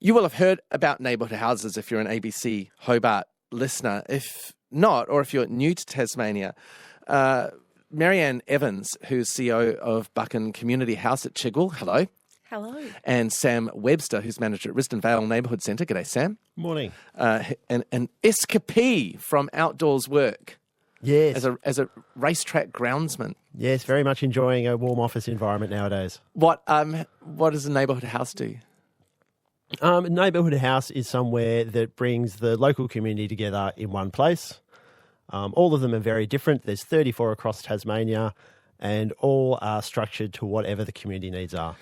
You will have heard about Neighbourhood Houses if you're an ABC Hobart listener. If not, or if you're new to Tasmania, Marianne Evans, who's CEO of Buchan Community House at Chigwell, hello. Hello. And Sam Webster, who's manager at Risdon Vale Neighbourhood Centre. G'day, Sam. Morning. An escapee from outdoors work. Yes. As a racetrack groundsman. Yes, very much enjoying a warm office environment nowadays. What does a Neighbourhood House do? Neighbourhood House is somewhere that brings the local community together in one place. All of them are very different. There's 34 across Tasmania, and all are structured to whatever the community needs are.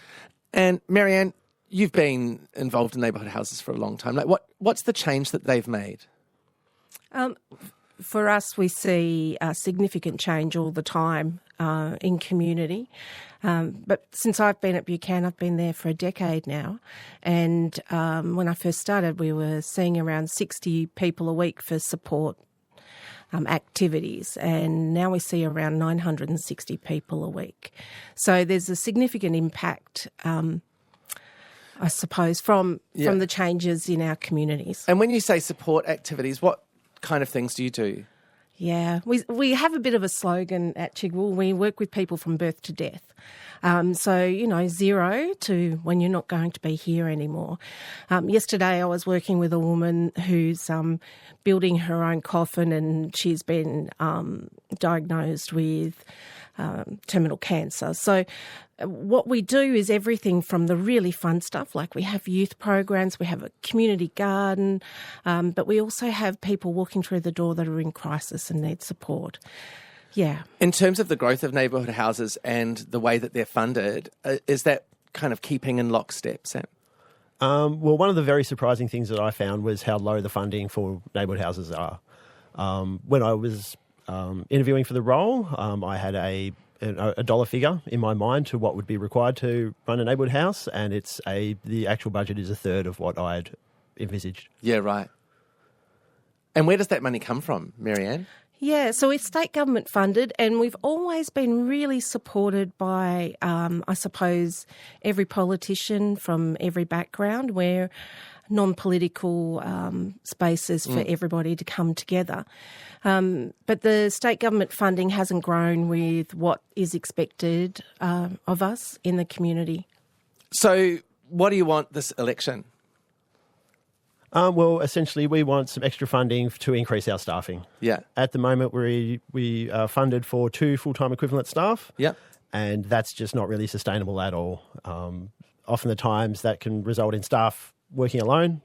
And Marianne, you've been involved in Neighbourhood Houses for a long time. Like, what's the change that they've made? For us, we see significant change all the time in community. But since I've been at Buchan, I've been there for a decade now. And when I first started, we were seeing around 60 people a week for support activities. And now we see around 960 people a week. So there's a significant impact, I suppose, from the changes in our communities. And when you say support activities, what kind of things do you do? Yeah, we have a bit of a slogan at Chigwell. We work with people from birth to death. So, zero to when you're not going to be here anymore. Yesterday I was working with a woman who's building her own coffin, and she's been diagnosed with terminal cancer. So what we do is everything from the really fun stuff, like we have youth programs, we have a community garden, but we also have people walking through the door that are in crisis and need support. Yeah. In terms of the growth of Neighbourhood Houses and the way that they're funded, is that kind of keeping in lockstep, Sam? Well, one of the very surprising things that I found was how low the funding for Neighbourhood Houses are. When I was interviewing for the role, I had a dollar figure in my mind to what would be required to run a neighbourhood house, and the actual budget is a third of what I'd envisaged. Yeah, right. And where does that money come from, Marianne? Yeah, so it's state government funded, and we've always been really supported by, I suppose, every politician from every background. We're non-political spaces for everybody to come together. But the state government funding hasn't grown with what is expected of us in the community. So what do you want this election? Well, essentially, we want some extra funding to increase our staffing. Yeah. At the moment, we are funded for 2 full-time equivalent staff. Yeah. And that's just not really sustainable at all. Often the times that can result in staff working alone,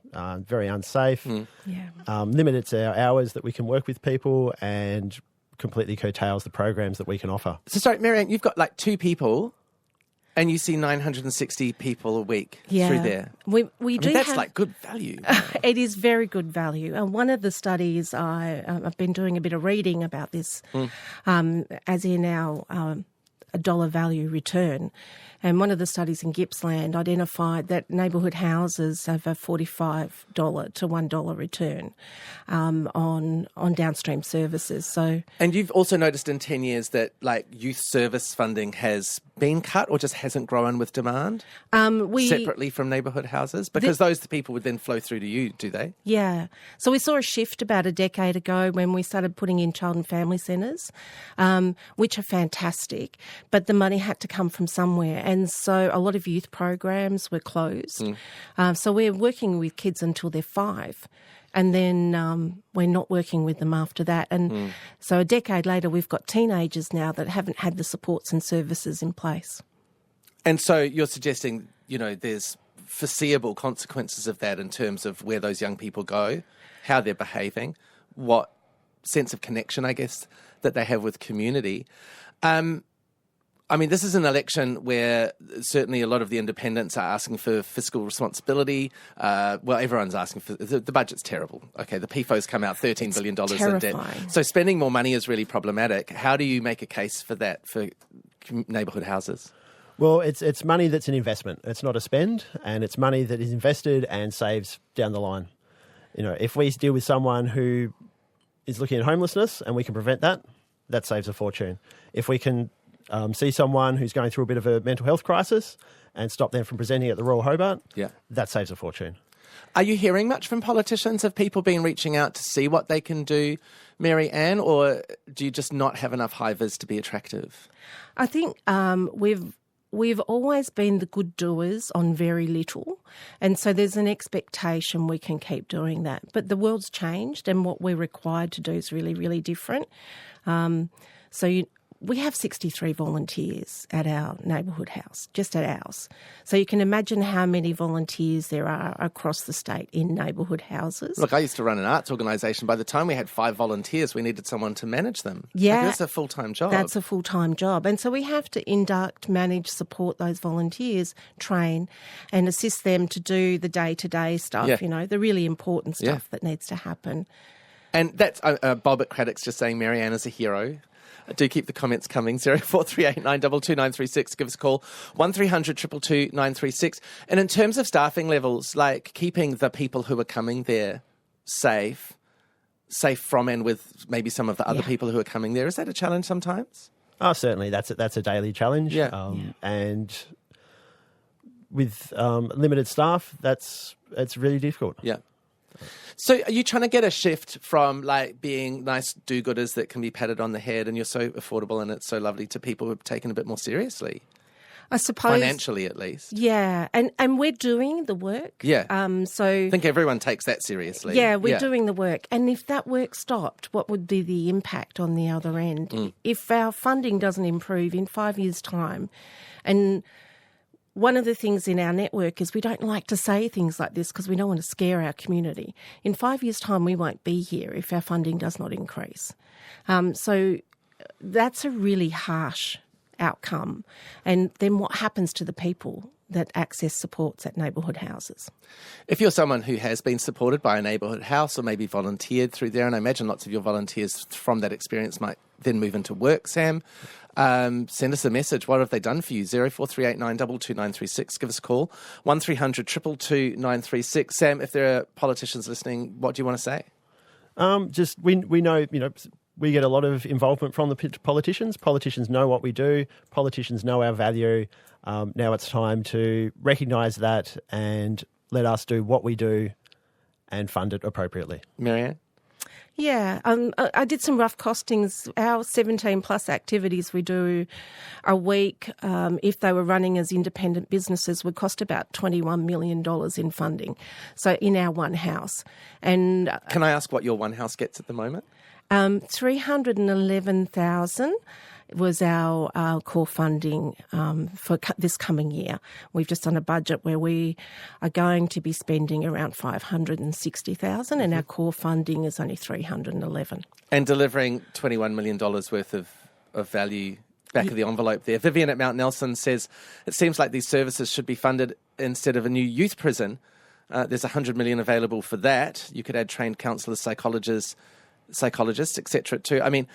very unsafe. Limits our hours that we can work with people, and completely curtails the programs that we can offer. So sorry, Marianne, you've got like 2 people and you see 960 people a week through there. We do. That's like good value. It is very good value. One of the studies, I've been doing a bit of reading about this, as in our a dollar value return. And one of the studies in Gippsland identified that neighbourhood houses have a $45 to $1 return on downstream services. And you've also noticed in 10 years that like youth service funding has been cut or just hasn't grown with demand separately from neighbourhood houses? Because those people would then flow through to you, do they? Yeah. So we saw a shift about a decade ago when we started putting in child and family centres, which are fantastic, but the money had to come from somewhere. And so a lot of youth programs were closed. So we're working with kids until they're 5. And then we're not working with them after that. And so a decade later, we've got teenagers now that haven't had the supports and services in place. And so you're suggesting, there's foreseeable consequences of that in terms of where those young people go, how they're behaving, what sense of connection, I guess, that they have with community. This is an election where certainly a lot of the independents are asking for fiscal responsibility. Everyone's asking for... The budget's terrible. Okay, the PFO's come out $13 billion in debt. So spending more money is really problematic. How do you make a case for that for neighbourhood houses? Well, it's money that's an investment. It's not a spend, and it's money that is invested and saves down the line. If we deal with someone who is looking at homelessness and we can prevent that, that saves a fortune. If we can see someone who's going through a bit of a mental health crisis and stop them from presenting at the Royal Hobart, that saves a fortune. Are you hearing much from politicians? Have people been reaching out to see what they can do, Mary Ann, or do you just not have enough high vis to be attractive? I think we've always been the good doers on very little, and so there's an expectation we can keep doing that. But the world's changed, and what we're required to do is really, really different. We have 63 volunteers at our neighbourhood house, just at ours. So you can imagine how many volunteers there are across the state in neighbourhood houses. Look, I used to run an arts organisation. By the time we had 5 volunteers, we needed someone to manage them. Yeah. That's a full-time job. That's a full-time job. And so we have to induct, manage, support those volunteers, train and assist them to do the day-to-day stuff, the really important stuff that needs to happen. And that's Bob at Craddock's just saying Mary Ann is a hero. Do keep the comments coming. 0438 922 936. Give us a call. 1300 222 936. And in terms of staffing levels, like keeping the people who are coming there safe from and with maybe some of the other people who are coming there, is that a challenge sometimes? Oh, certainly. That's a daily challenge. And with limited staff, it's really difficult. Yeah. So are you trying to get a shift from like being nice do-gooders that can be patted on the head and you're so affordable and it's so lovely to people who are taken a bit more seriously? I suppose. Financially, at least. Yeah. And we're doing the work. Yeah. So I think everyone takes that seriously. Yeah, we're doing the work. And if that work stopped, what would be the impact on the other end? If our funding doesn't improve in 5 years' time, and one of the things in our network is we don't like to say things like this because we don't want to scare our community. In 5 years' time, we won't be here if our funding does not increase. So that's a really harsh outcome. And then what happens to the people that access supports at neighbourhood houses? If you're someone who has been supported by a neighbourhood house or maybe volunteered through there, and I imagine lots of your volunteers from that experience might then move into work, Sam, send us a message. What have they done for you? 0438 922 936. Give us a call. 1300 222 936. Sam, if there are politicians listening, what do you want to say? We know, we get a lot of involvement from the politicians. Politicians know what we do. Politicians know our value. Now it's time to recognise that and let us do what we do and fund it appropriately. Marianne? Yeah, I did some rough costings. Our 17-plus activities we do a week, if they were running as independent businesses, would cost about $21 million in funding. So in our one house. And can I ask what your one house gets at the moment? 311,000 was our core funding for this coming year. We've just done a budget where we are going to be spending around 560,000 and our core funding is only 311. And delivering $21 million worth of value back of the envelope there. Vivian at Mount Nelson says, it seems like these services should be funded instead of a new youth prison. There's $100 million available for that. You could add trained counsellors, psychologists, etc. too. I mean,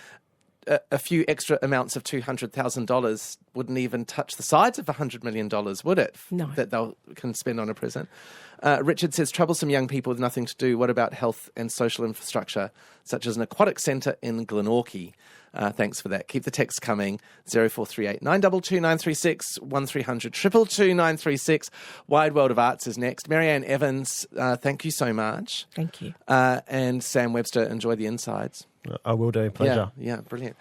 a few extra amounts of $200,000 wouldn't even touch the sides of $100 million, would it? No. That they can spend on a prison. Richard says, troublesome young people with nothing to do. What about health and social infrastructure, such as an aquatic centre in Glenorchy? Thanks for that. Keep the text coming. 0438 922 936 1300 222 936. Wide World of Arts is next. Marianne Evans, thank you so much. Thank you. And Sam Webster, enjoy the insides. I will do. Pleasure. Yeah, brilliant.